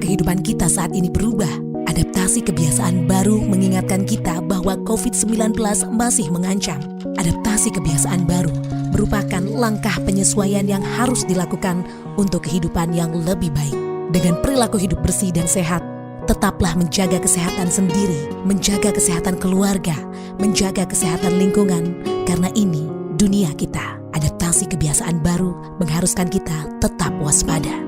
kehidupan kita saat ini berubah. Adaptasi kebiasaan baru mengingatkan kita bahwa COVID-19 masih mengancam. Adaptasi kebiasaan baru merupakan langkah penyesuaian yang harus dilakukan untuk kehidupan yang lebih baik. Dengan perilaku hidup bersih dan sehat, tetaplah menjaga kesehatan sendiri, menjaga kesehatan keluarga, menjaga kesehatan lingkungan, karena ini dunia kita. Adaptasi kebiasaan baru mengharuskan kita tetap waspada.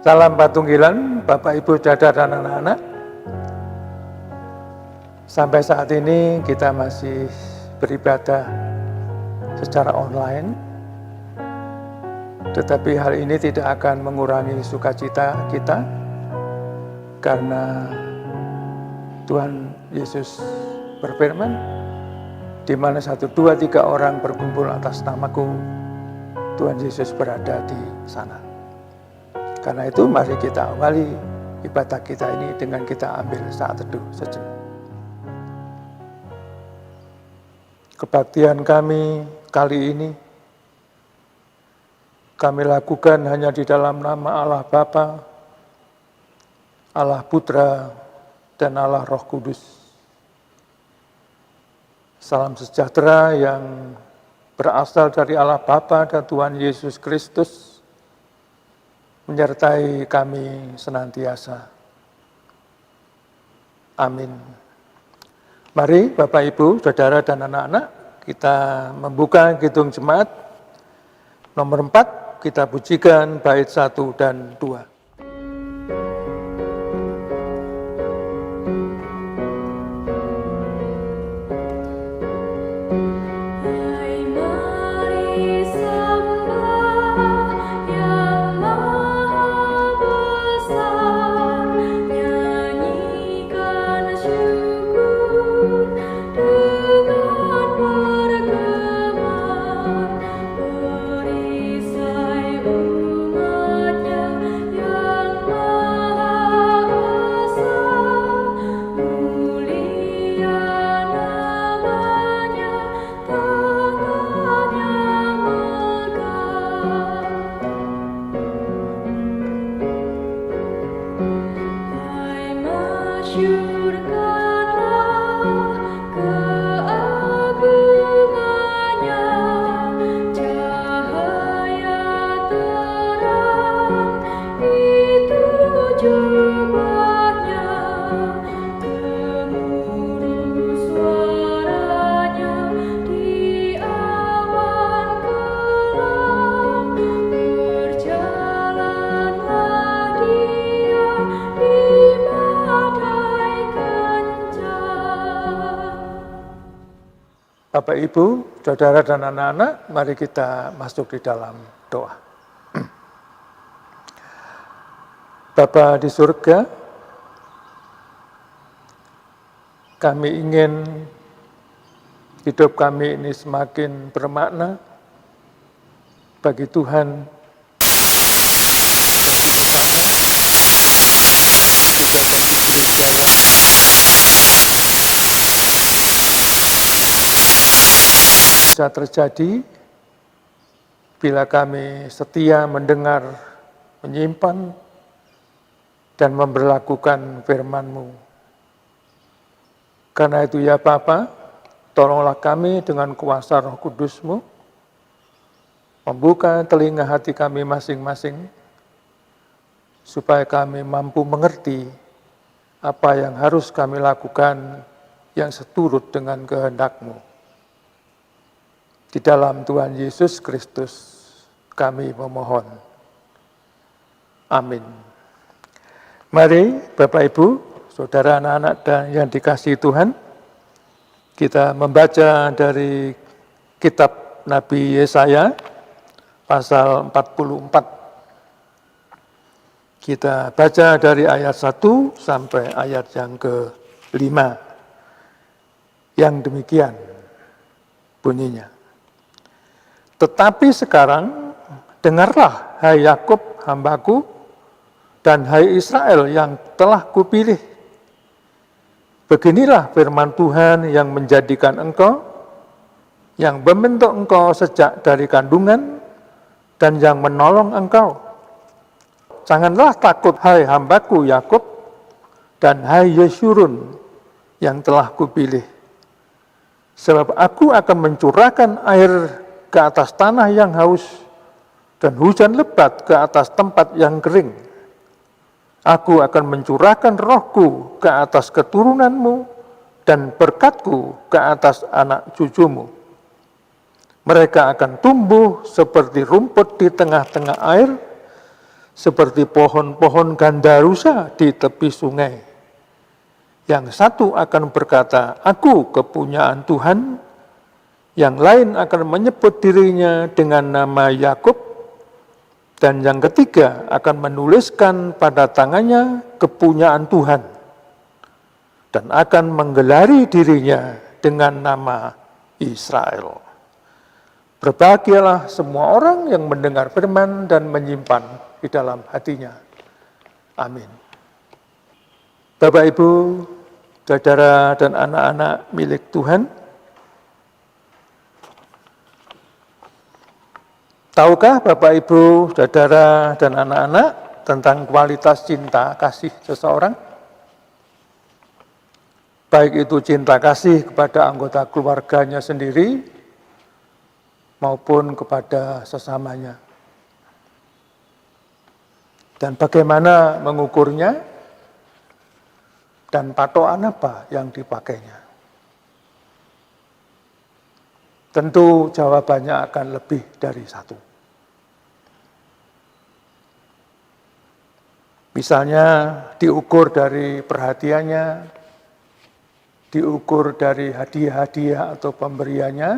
Salam Patunggilan, Bapak Ibu Saudara dan anak-anak. Sampai saat ini kita masih beribadah secara online. Tetapi hal ini tidak akan mengurangi sukacita kita karena Tuhan Yesus berfirman, di mana 1, 2, 3 orang berkumpul atas namaku, Tuhan Yesus berada di sana. Karena itu mari kita awali ibadah kita ini dengan kita ambil saat teduh sejenak. Kebaktian kami kali ini kami lakukan hanya di dalam nama Allah Bapa, Allah Putra, dan Allah Roh Kudus. Salam sejahtera yang berasal dari Allah Bapa dan Tuhan Yesus Kristus menyertai kami senantiasa. Amin. Mari Bapak Ibu, Saudara dan anak-anak, kita membuka Kidung Jemaat nomor 4, kita pujikan bait 1 dan 2. Bapak Ibu, Saudara dan anak-anak, mari kita masuk di dalam doa. Bapa di surga, kami ingin hidup kami ini semakin bermakna bagi Tuhan, bagi sesama, juga bagi gereja yang bisa terjadi bila kami setia mendengar, menyimpan, dan memberlakukan firman-Mu. Karena itu ya Bapa, tolonglah kami dengan kuasa Roh Kudus-Mu, membuka telinga hati kami masing-masing, supaya kami mampu mengerti apa yang harus kami lakukan yang seturut dengan kehendak-Mu. Di dalam Tuhan Yesus Kristus kami memohon. Amin. Mari Bapak Ibu, Saudara anak-anak dan yang dikasihi Tuhan, kita membaca dari kitab Nabi Yesaya pasal 44. Kita baca dari ayat 1 sampai ayat yang ke-5. yang demikian bunyinya. Tetapi sekarang dengarlah, hai Yakub hambaku, dan hai Israel yang telah kupilih. Beginilah firman Tuhan yang menjadikan engkau, yang membentuk engkau sejak dari kandungan, dan yang menolong engkau. Janganlah takut, hai hambaku Yakub, dan hai Yeshurun yang telah kupilih. Sebab aku akan mencurahkan air ke atas tanah yang haus, dan hujan lebat ke atas tempat yang kering. Aku akan mencurahkan rohku ke atas keturunanmu, dan berkatku ke atas anak cucumu. Mereka akan tumbuh seperti rumput di tengah-tengah air, seperti pohon-pohon gandarusa di tepi sungai. Yang satu akan berkata, aku kepunyaan Tuhan, yang lain akan menyebut dirinya dengan nama Yakub, dan yang ketiga akan menuliskan pada tangannya kepunyaan Tuhan, dan akan menggelari dirinya dengan nama Israel. Berbahagialah semua orang yang mendengar firman dan menyimpan di dalam hatinya. Amin. Bapak, Ibu, saudara dan anak-anak milik Tuhan, tahukah Bapak, Ibu, saudara dan anak-anak tentang kualitas cinta kasih seseorang? Baik itu cinta kasih kepada anggota keluarganya sendiri maupun kepada sesamanya. Dan bagaimana mengukurnya? Dan patokan apa yang dipakainya? Tentu jawabannya akan lebih dari satu. Misalnya diukur dari perhatiannya, diukur dari hadiah-hadiah atau pemberiannya,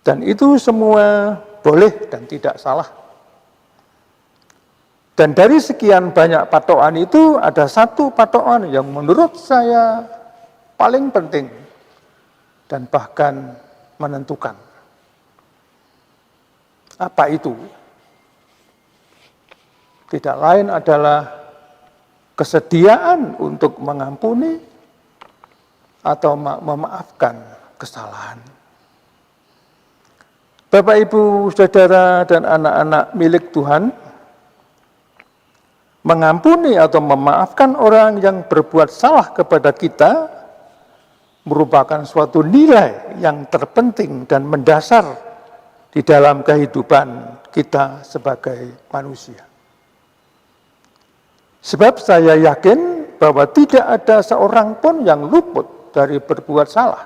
dan itu semua boleh dan tidak salah. Dan dari sekian banyak patokan itu, ada satu patokan yang menurut saya paling penting dan bahkan menentukan. Apa itu? Tidak lain adalah kesediaan untuk mengampuni atau memaafkan kesalahan. Bapak, Ibu, saudara, dan anak-anak milik Tuhan, mengampuni atau memaafkan orang yang berbuat salah kepada kita merupakan suatu nilai yang terpenting dan mendasar di dalam kehidupan kita sebagai manusia. Sebab saya yakin bahwa tidak ada seorang pun yang luput dari berbuat salah.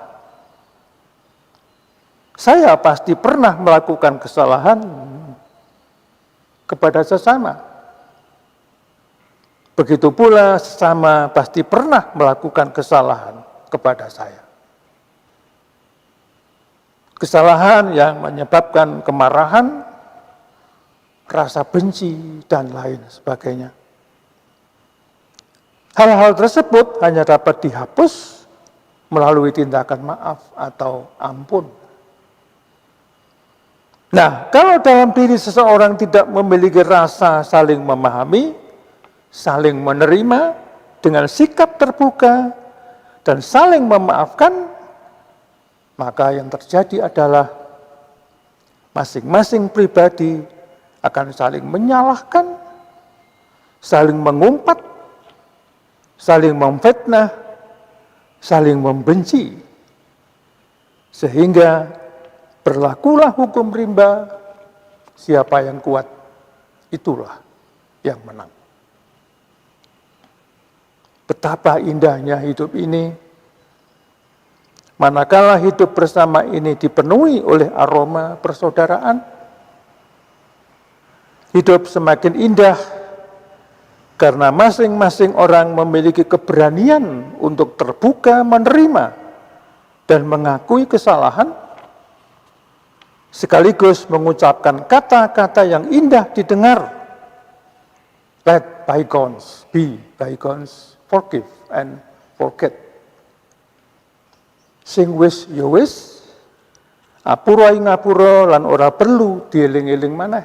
Saya pasti pernah melakukan kesalahan kepada sesama. Begitu pula sesama pasti pernah melakukan kesalahan kepada saya. Kesalahan yang menyebabkan kemarahan, rasa benci, dan lain sebagainya. Hal-hal tersebut hanya dapat dihapus melalui tindakan maaf atau ampun. Nah, kalau dalam diri seseorang tidak memiliki rasa saling memahami, saling menerima dengan sikap terbuka, dan saling memaafkan, maka yang terjadi adalah masing-masing pribadi akan saling menyalahkan, saling mengumpat, saling memfitnah, saling membenci, sehingga berlakulah hukum rimba, siapa yang kuat, itulah yang menang. Betapa indahnya hidup ini, manakala hidup bersama ini dipenuhi oleh aroma persaudaraan. Hidup semakin indah, karena masing-masing orang memiliki keberanian untuk terbuka menerima dan mengakui kesalahan, sekaligus mengucapkan kata-kata yang indah didengar. Let bygones be bygones, forgive and forget. Sing wis ya wis, apura ing ngapura lan ora perlu dieling-eling maneh.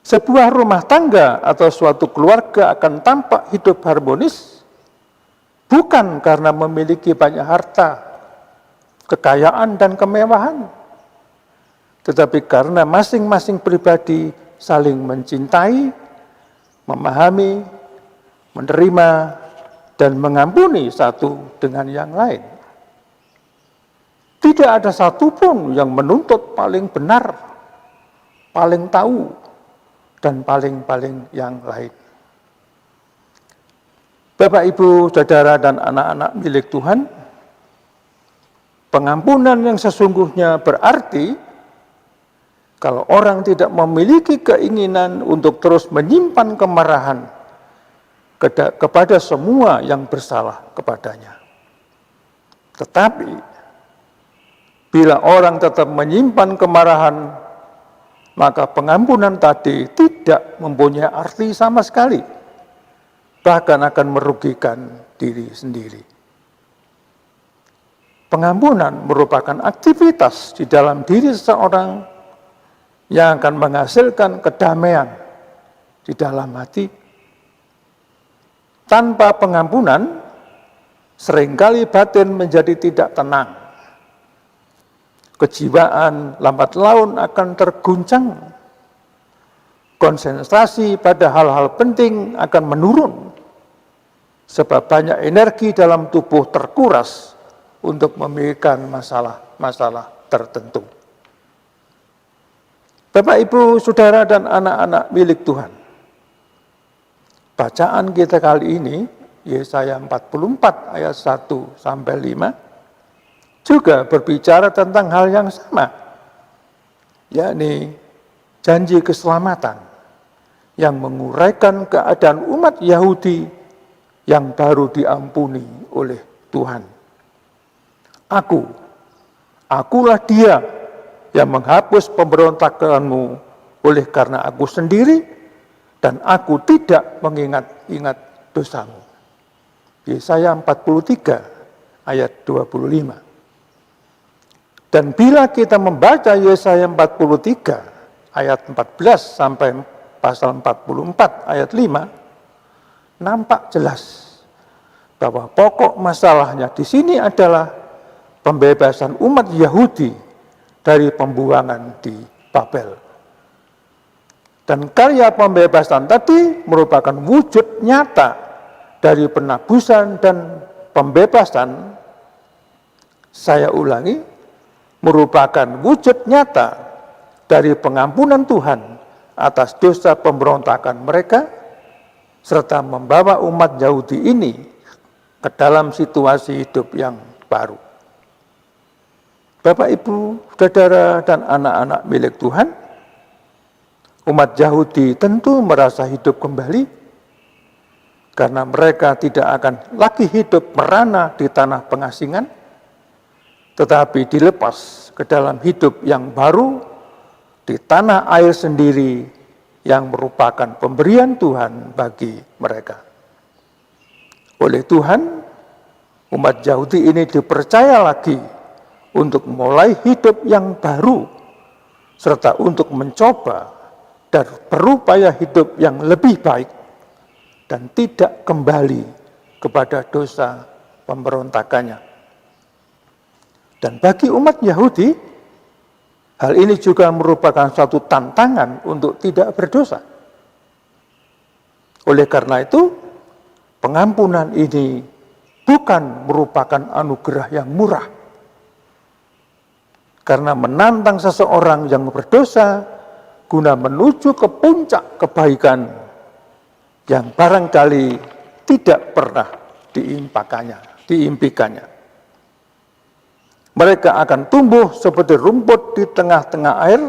Sebuah rumah tangga atau suatu keluarga akan tampak hidup harmonis bukan karena memiliki banyak harta, kekayaan dan kemewahan, tetapi karena masing-masing pribadi saling mencintai, memahami, menerima, dan mengampuni satu dengan yang lain. Tidak ada satupun yang menuntut paling benar, paling tahu, dan paling-paling yang lain. Bapak, Ibu, Saudara, dan anak-anak milik Tuhan, pengampunan yang sesungguhnya berarti kalau orang tidak memiliki keinginan untuk terus menyimpan kemarahan kepada semua yang bersalah kepadanya. Tetapi, bila orang tetap menyimpan kemarahan, maka pengampunan tadi tidak mempunyai arti sama sekali, bahkan akan merugikan diri sendiri. Pengampunan merupakan aktivitas di dalam diri seseorang yang akan menghasilkan kedamaian di dalam hati. Tanpa pengampunan, seringkali batin menjadi tidak tenang. Kejiwaan lambat laun akan terguncang. Konsentrasi pada hal-hal penting akan menurun, sebab banyak energi dalam tubuh terkuras untuk memikirkan masalah-masalah tertentu. Bapak, Ibu, Saudara, dan anak-anak milik Tuhan, bacaan kita kali ini, Yesaya 44 ayat 1-5, juga berbicara tentang hal yang sama, yakni janji keselamatan yang menguraikan keadaan umat Yahudi yang baru diampuni oleh Tuhan. Akulah Dia yang menghapus pemberontakanmu oleh karena Aku sendiri, dan Aku tidak mengingat-ingat dosamu. Yesaya 43 ayat 25. Dan bila kita membaca Yesaya 43 ayat 14 sampai pasal 44 ayat 5, nampak jelas bahwa pokok masalahnya di sini adalah pembebasan umat Yahudi dari pembuangan di Babel. Dan karya pembebasan tadi merupakan wujud nyata dari penebusan dan pembebasan, saya ulangi, merupakan wujud nyata dari pengampunan Tuhan atas dosa pemberontakan mereka, serta membawa umat Yahudi ini ke dalam situasi hidup yang baru. Bapak, Ibu, Saudara, dan anak-anak milik Tuhan, umat Yahudi tentu merasa hidup kembali, karena mereka tidak akan lagi hidup merana di tanah pengasingan, tetapi dilepas ke dalam hidup yang baru di tanah air sendiri yang merupakan pemberian Tuhan bagi mereka. Oleh Tuhan, umat Yahudi ini dipercaya lagi untuk mulai hidup yang baru, serta untuk mencoba dan berupaya hidup yang lebih baik dan tidak kembali kepada dosa pemberontakannya. Dan bagi umat Yahudi, hal ini juga merupakan suatu tantangan untuk tidak berdosa. Oleh karena itu, pengampunan ini bukan merupakan anugerah yang murah, karena menantang seseorang yang berdosa guna menuju ke puncak kebaikan yang barangkali tidak pernah diimpikannya. Mereka akan tumbuh seperti rumput di tengah-tengah air,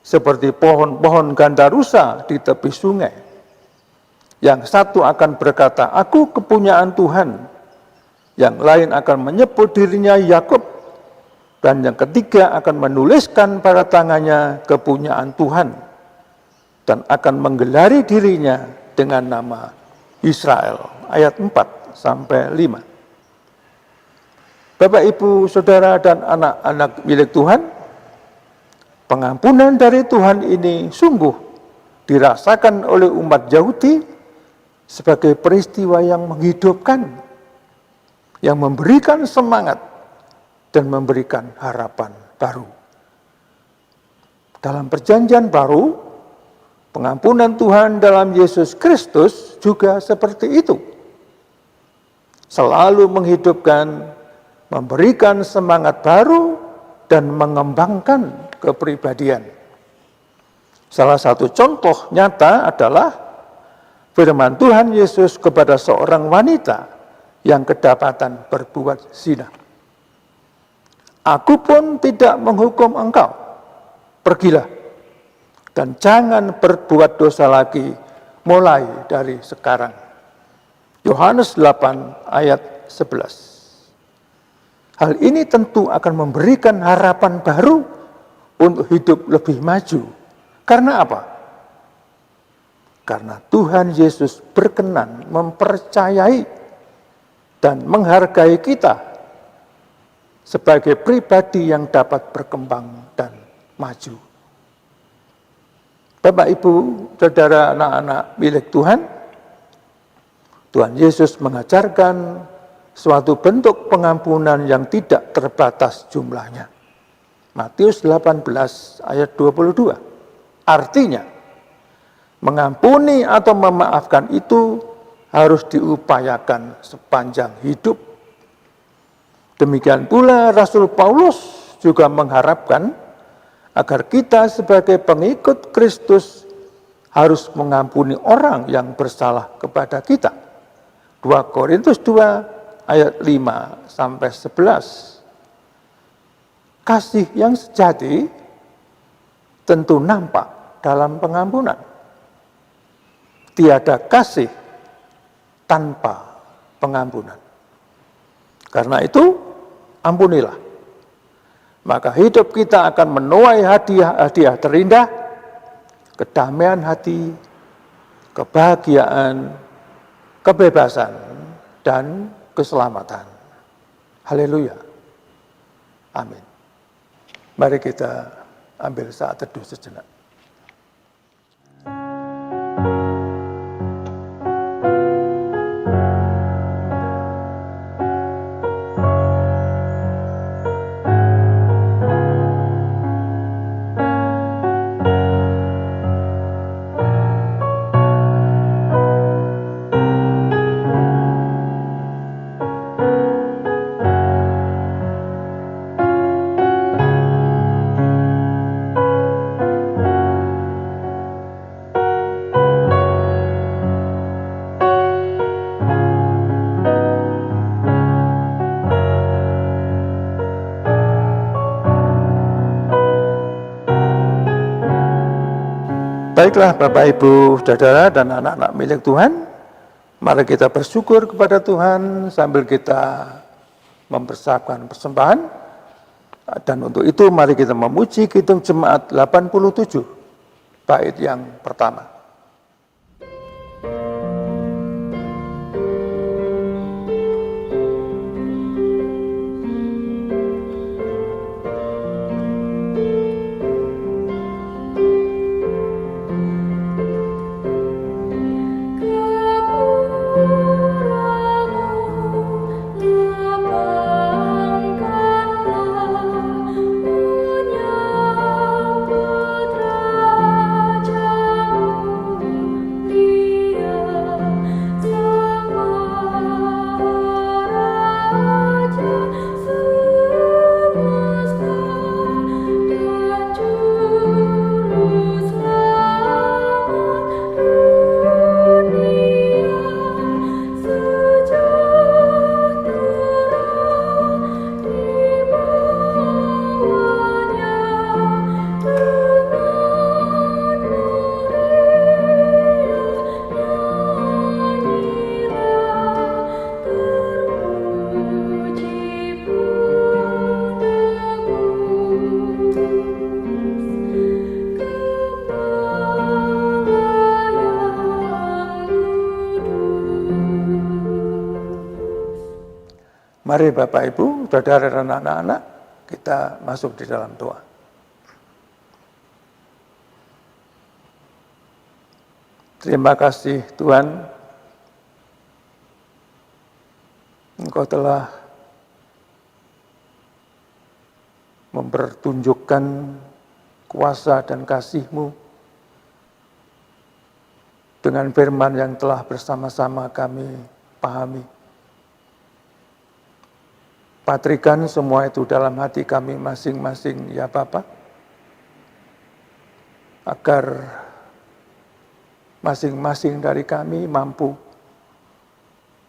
seperti pohon-pohon gandarusa di tepi sungai. Yang satu akan berkata, Aku kepunyaan Tuhan. Yang lain akan menyebut dirinya Yakub. Dan yang ketiga akan menuliskan pada tangannya kepunyaan Tuhan. Dan akan menggelari dirinya dengan nama Israel. Ayat 4-5. Bapak, Ibu, Saudara, dan anak-anak milik Tuhan, pengampunan dari Tuhan ini sungguh dirasakan oleh umat Yahudi sebagai peristiwa yang menghidupkan, yang memberikan semangat dan memberikan harapan baru. Dalam perjanjian baru, pengampunan Tuhan dalam Yesus Kristus juga seperti itu. Selalu menghidupkan, memberikan semangat baru, dan mengembangkan kepribadian. Salah satu contoh nyata adalah firman Tuhan Yesus kepada seorang wanita yang kedapatan berbuat zina. Aku pun tidak menghukum engkau, pergilah, dan jangan berbuat dosa lagi mulai dari sekarang. Yohanes 8 ayat 11. Hal ini tentu akan memberikan harapan baru untuk hidup lebih maju. Karena apa? Karena Tuhan Yesus berkenan mempercayai dan menghargai kita sebagai pribadi yang dapat berkembang dan maju. Bapak, Ibu, Saudara, anak-anak milik Tuhan, Tuhan Yesus mengajarkan suatu bentuk pengampunan yang tidak terbatas jumlahnya. Matius 18 ayat 22. Artinya, mengampuni atau memaafkan itu harus diupayakan sepanjang hidup. Demikian pula Rasul Paulus juga mengharapkan agar kita sebagai pengikut Kristus harus mengampuni orang yang bersalah kepada kita. 2 Korintus 2 ayat 5 sampai 11. Kasih yang sejati tentu nampak dalam pengampunan. Tiada kasih tanpa pengampunan. Karena itu, ampunilah. Maka hidup kita akan menuai hadiah-hadiah terindah, kedamaian hati, kebahagiaan, kebebasan, dan keselamatan. Haleluya. Amin. Mari kita ambil saat teduh sejenak. Baiklah Bapak, Ibu, Saudara, dan anak-anak milik Tuhan, mari kita bersyukur kepada Tuhan sambil kita mempersiapkan persembahan. Dan untuk itu mari kita memuji Kidung Jemaat 87, bait yang pertama. Punya putra jauh Mari Bapak Ibu, saudara dan anak-anak, kita masuk di dalam doa. Terima kasih Tuhan, Engkau telah mempertunjukkan kuasa dan kasih-Mu dengan firman yang telah bersama-sama kami pahami. Patrikan semua itu dalam hati kami masing-masing ya Bapa, agar masing-masing dari kami mampu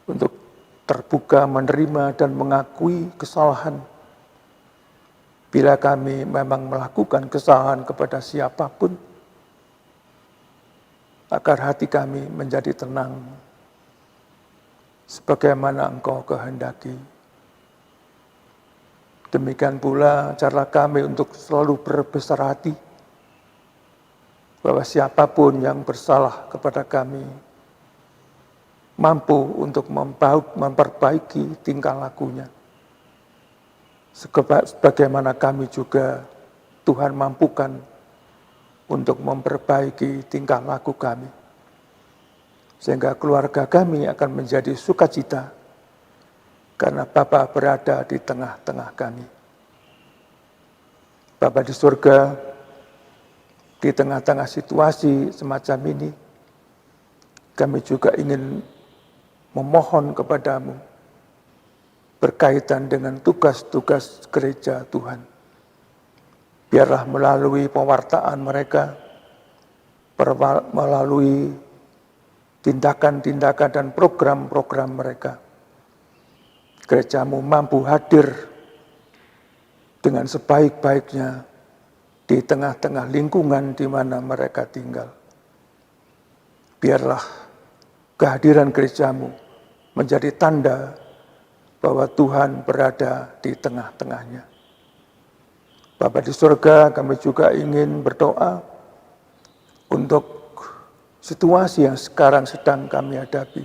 untuk terbuka menerima dan mengakui kesalahan. Bila kami memang melakukan kesalahan kepada siapapun, agar hati kami menjadi tenang, sebagaimana Engkau kehendaki. Demikian pula cara kami untuk selalu berbesar hati, bahwa siapapun yang bersalah kepada kami, mampu untuk memperbaiki tingkah lakunya. Sebagaimana kami juga Tuhan mampukan untuk memperbaiki tingkah laku kami. Sehingga keluarga kami akan menjadi sukacita, karena Bapa berada di tengah-tengah kami. Bapa di surga, di tengah-tengah situasi semacam ini, kami juga ingin memohon kepadamu berkaitan dengan tugas-tugas gereja Tuhan. Biarlah melalui pewartaan mereka, melalui tindakan-tindakan dan program-program mereka, gerejamu mampu hadir dengan sebaik-baiknya di tengah-tengah lingkungan di mana mereka tinggal. Biarlah kehadiran gerejamu menjadi tanda bahwa Tuhan berada di tengah-tengahnya. Bapa di surga, kami juga ingin berdoa untuk situasi yang sekarang sedang kami hadapi.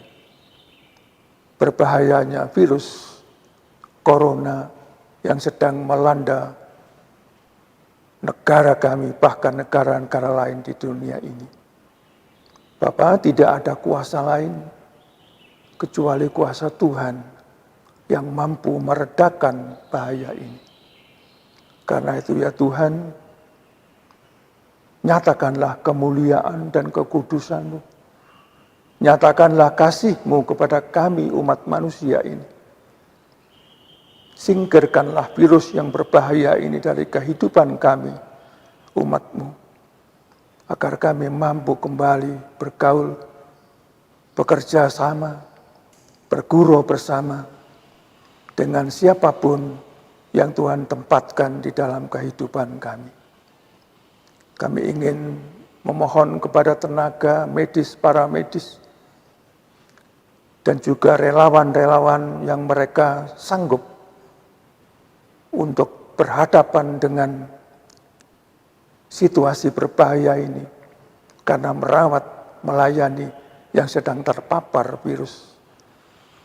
Berbahayanya virus corona yang sedang melanda negara kami, bahkan negara-negara lain di dunia ini. Bapa, tidak ada kuasa lain kecuali kuasa Tuhan yang mampu meredakan bahaya ini. Karena itu ya Tuhan, nyatakanlah kemuliaan dan kekudusan-Mu. Nyatakanlah kasih-Mu kepada kami umat manusia ini. Singkirkanlah virus yang berbahaya ini dari kehidupan kami, umat-Mu. Agar kami mampu kembali bergaul, bekerja sama, berguru bersama dengan siapapun yang Tuhan tempatkan di dalam kehidupan kami. Kami ingin memohon kepada tenaga medis, para medis, dan juga relawan-relawan yang mereka sanggup untuk berhadapan dengan situasi berbahaya ini, karena merawat, melayani yang sedang terpapar virus.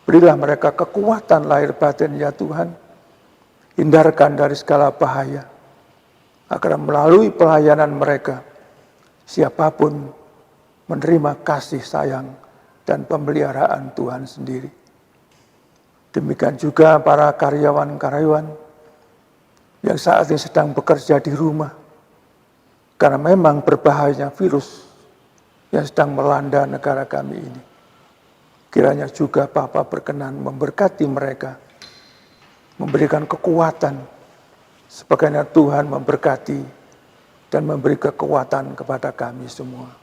Berilah mereka kekuatan lahir batin ya Tuhan, hindarkan dari segala bahaya, agar melalui pelayanan mereka, siapapun menerima kasih sayang dan pemeliharaan Tuhan sendiri. Demikian juga para karyawan-karyawan yang saat ini sedang bekerja di rumah, karena memang berbahayanya virus yang sedang melanda negara kami ini. Kiranya juga Bapa berkenan memberkati mereka, memberikan kekuatan, sebagaimana Tuhan memberkati dan memberi kekuatan kepada kami semua.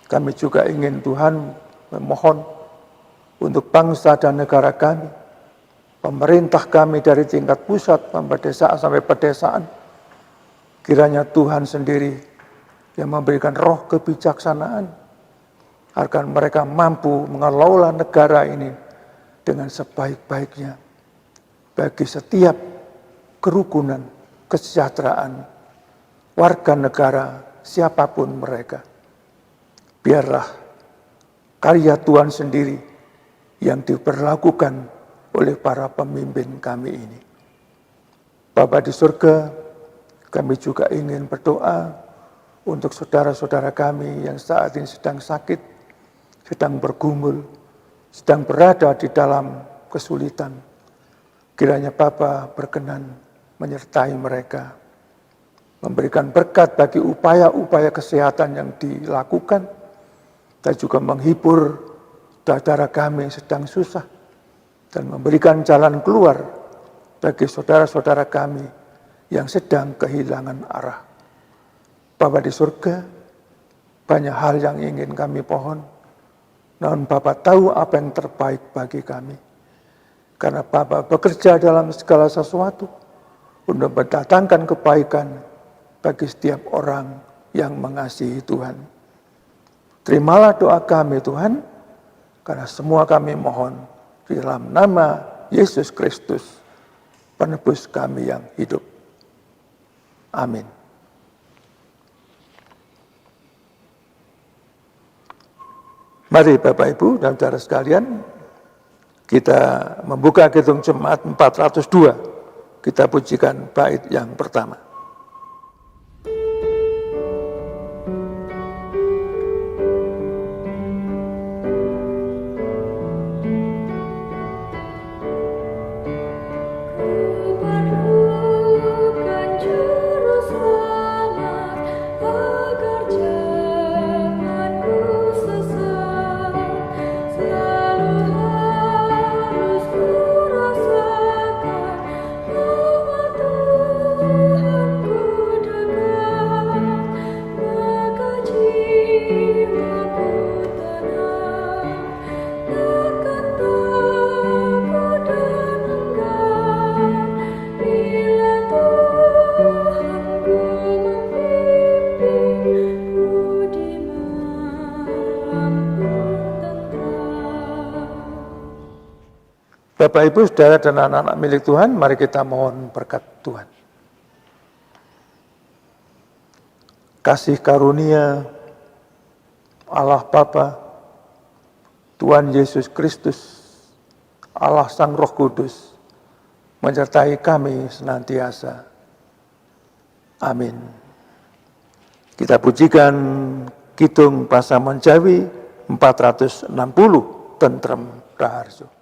Kami juga ingin Tuhan memohon untuk bangsa dan negara kami, pemerintah kami dari tingkat pusat sampai desa sampai pedesaan. Kiranya Tuhan sendiri yang memberikan roh kebijaksanaan, agar mereka mampu mengelola negara ini dengan sebaik-baiknya, bagi setiap kerukunan, kesejahteraan, warga negara, siapapun mereka. Biarlah karya Tuhan sendiri yang diperlakukan oleh para pemimpin kami ini. Bapa di surga, kami juga ingin berdoa untuk saudara-saudara kami yang saat ini sedang sakit, sedang bergumul, sedang berada di dalam kesulitan. Kiranya Bapa berkenan menyertai mereka, memberikan berkat bagi upaya-upaya kesehatan yang dilakukan, dan juga menghibur saudara kami yang sedang susah, dan memberikan jalan keluar bagi saudara-saudara kami yang sedang kehilangan arah. Bapa di surga, banyak hal yang ingin kami pohon, namun Bapa tahu apa yang terbaik bagi kami. Karena Bapa bekerja dalam segala sesuatu untuk mendatangkan kebaikan bagi setiap orang yang mengasihi Tuhan. Terimalah doa kami Tuhan, karena semua kami mohon di dalam nama Yesus Kristus, penebus kami yang hidup. Amin. Mari Bapak Ibu dan saudara sekalian, kita membuka Kidung Jemaat 402. Kita pujikan bait yang pertama. Bapak Ibu, saudara dan anak-anak milik Tuhan, mari kita mohon berkat Tuhan. Kasih karunia Allah Bapa, Tuhan Yesus Kristus, Allah Sang Roh Kudus, menyertai kami senantiasa. Amin. Kita pujikan Kidung Pasaman Jawi 460, Tentrem Raharjo.